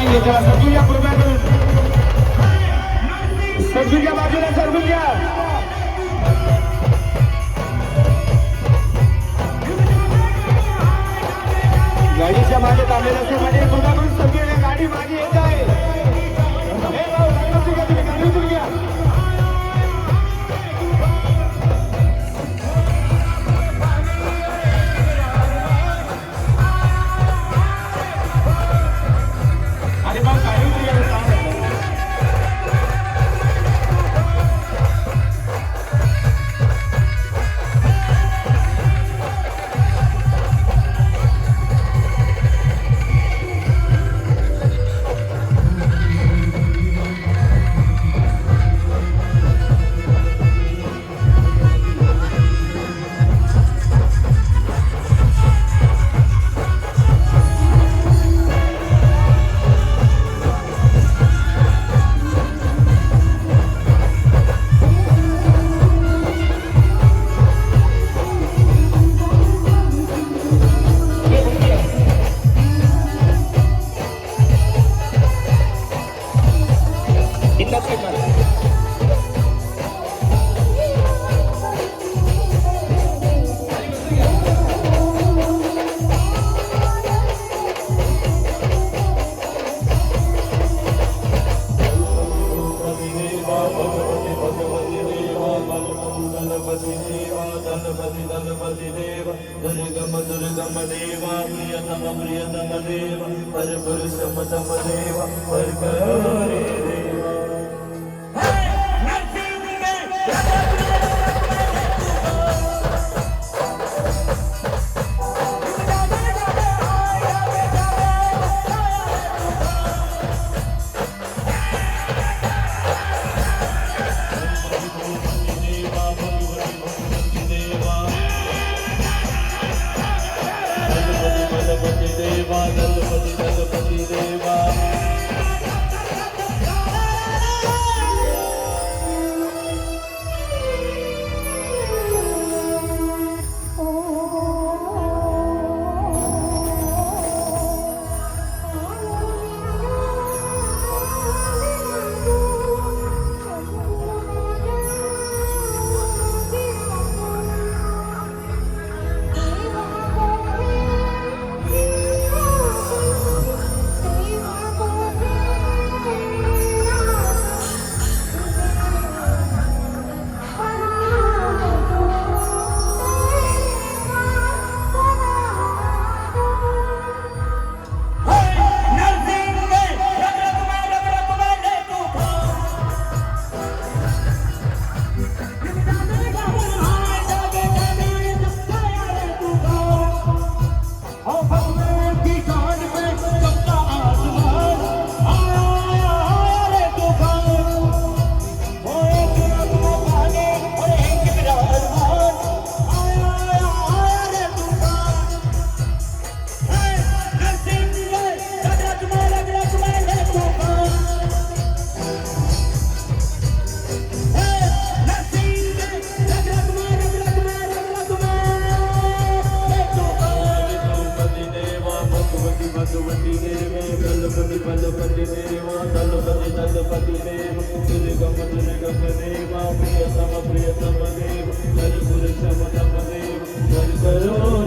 नाहीये त्याला सरकून घ्या कृपया करून सरकून घ्या बाजूला सरकून घ्या गाडीच्या मागे थांबलेल्या असे मध्ये कृपया करून सरकून घ्या गाडी मागे येत आहे गाडी उचलून घ्या दुर्गम देवा प्रियतम देवा पर पुरुषम तम देवा पर करे देवा दलपति देवा दलपति देवा दलपति देवा दुर्गम देवा प्रियतम देवा पर पुरुषम तम देवा पर करो